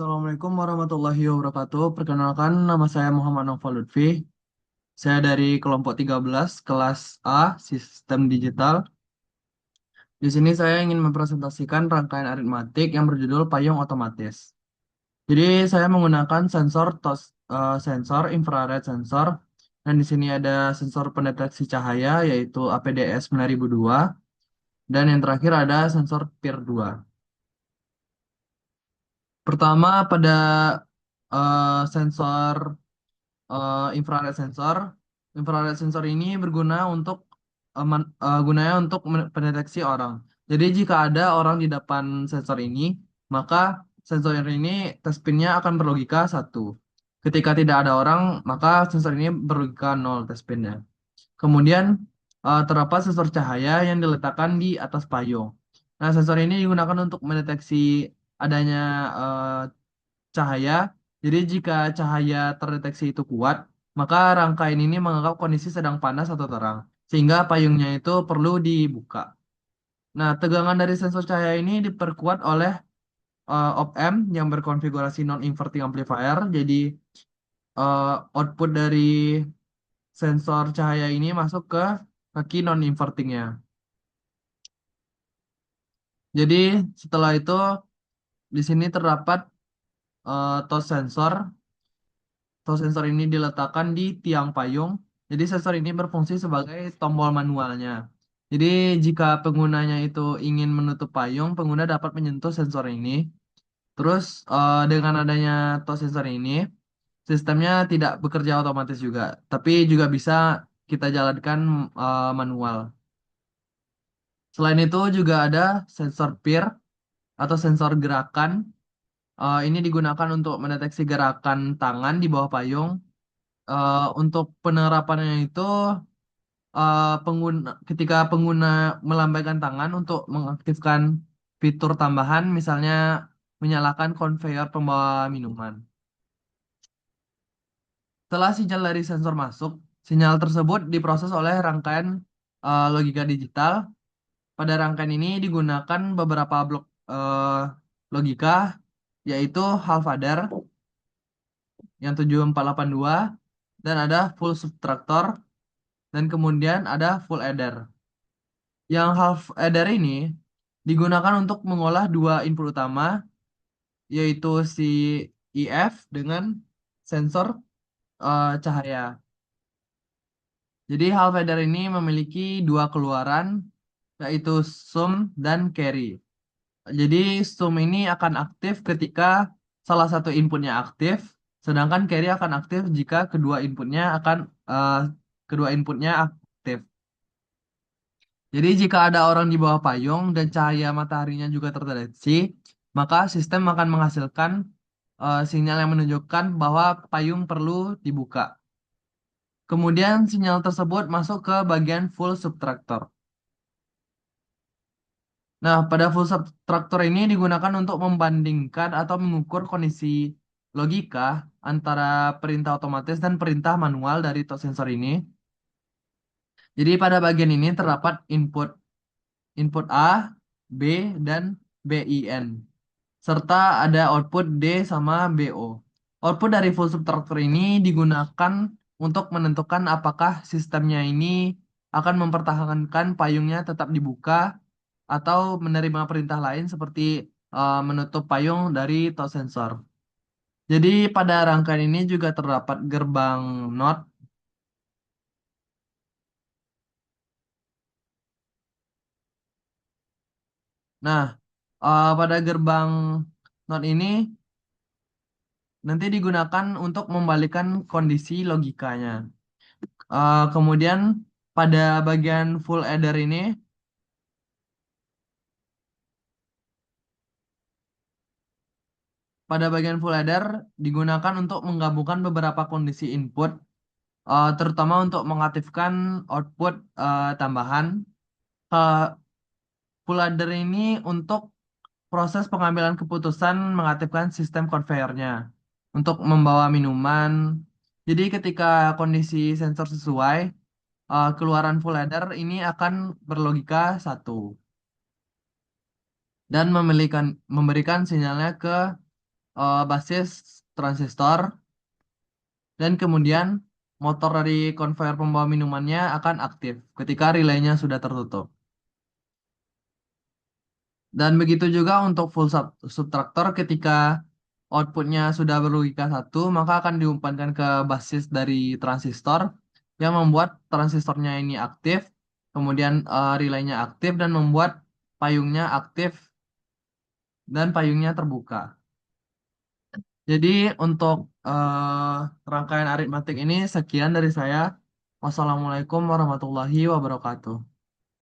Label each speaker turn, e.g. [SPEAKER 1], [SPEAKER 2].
[SPEAKER 1] Assalamualaikum warahmatullahi wabarakatuh. Perkenalkan, nama saya Muhammad Naufal Lutfi. Saya dari kelompok 13, kelas A, Sistem Digital. Di sini saya ingin mempresentasikan rangkaian aritmatik yang berjudul Payung Otomatis. Jadi saya menggunakan sensor infrared sensor, dan di sini ada sensor pendeteksi cahaya yaitu APDS 9002, dan yang terakhir ada sensor PIR 2. Pertama pada sensor infrared sensor. Infrared sensor ini berguna untuk gunanya untuk pendeteksi orang. Jadi jika ada orang di depan sensor ini, maka sensor ini test pinnya akan berlogika satu. Ketika tidak ada orang, maka sensor ini berlogika nol test pinnya. Kemudian terdapat sensor cahaya yang diletakkan di atas payung. Nah, sensor ini digunakan untuk mendeteksi adanya eh, cahaya. Jadi jika cahaya terdeteksi itu kuat, maka rangkaian ini menganggap kondisi sedang panas atau terang, sehingga payungnya itu perlu dibuka. Nah, tegangan dari sensor cahaya ini diperkuat oleh op-amp yang berkonfigurasi non-inverting amplifier. Jadi output dari sensor cahaya ini masuk ke kaki non-invertingnya. Jadi setelah itu di sini terdapat touch sensor. Touch sensor ini diletakkan di tiang payung. Jadi sensor ini berfungsi sebagai tombol manualnya. Jadi jika penggunanya itu ingin menutup payung, pengguna dapat menyentuh sensor ini. Terus dengan adanya touch sensor ini, sistemnya tidak bekerja otomatis juga, tapi juga bisa kita jalankan manual. Selain itu juga ada sensor peer atau sensor gerakan. Ini digunakan untuk mendeteksi gerakan tangan di bawah payung. Untuk penerapannya itu ketika pengguna melambaikan tangan untuk mengaktifkan fitur tambahan, misalnya menyalakan konveyor pembawa minuman. Setelah sinyal dari sensor masuk, sinyal tersebut diproses oleh rangkaian logika digital. Pada rangkaian ini digunakan beberapa blok logika, yaitu half adder yang 7482, dan ada full subtractor, dan kemudian ada full adder. Yang half adder ini digunakan untuk mengolah dua input utama, yaitu si IF dengan sensor cahaya. Jadi half adder ini memiliki dua keluaran, yaitu sum dan carry. Jadi sum ini akan aktif ketika salah satu inputnya aktif, sedangkan carry akan aktif jika eh, kedua inputnya aktif. Jadi jika ada orang di bawah payung dan cahaya mataharinya juga terdeteksi, maka sistem akan menghasilkan sinyal yang menunjukkan bahwa payung perlu dibuka. Kemudian sinyal tersebut masuk ke bagian full subtractor. Nah, pada full subtractor ini digunakan untuk membandingkan atau mengukur kondisi logika antara perintah otomatis dan perintah manual dari touch sensor ini. Jadi pada bagian ini terdapat input A, B, dan BIN, serta ada output D sama BO. Output dari full subtractor ini digunakan untuk menentukan apakah sistemnya ini akan mempertahankan payungnya tetap dibuka atau menerima perintah lain seperti menutup payung dari touch sensor. Jadi pada rangkaian ini juga terdapat gerbang NOT. Nah, pada gerbang NOT ini nanti digunakan untuk membalikan kondisi logikanya. Kemudian pada bagian full adder ini, pada bagian full adder digunakan untuk menggabungkan beberapa kondisi input, terutama untuk mengaktifkan output tambahan. Uh, Full adder ini untuk proses pengambilan keputusan mengaktifkan sistem konveyornya untuk membawa minuman. Jadi ketika kondisi sensor sesuai, keluaran full adder ini akan berlogika satu dan memberikan sinyalnya ke basis transistor, dan kemudian motor dari konveyor pembawa minumannya akan aktif ketika relaynya sudah tertutup. Dan begitu juga untuk full subtraktor ketika outputnya sudah berlogika satu, maka akan diumpankan ke basis dari transistor yang membuat transistornya ini aktif, kemudian relaynya aktif dan membuat payungnya aktif dan payungnya terbuka. Jadi untuk rangkaian aritmatik ini sekian dari saya. Wassalamualaikum warahmatullahi wabarakatuh.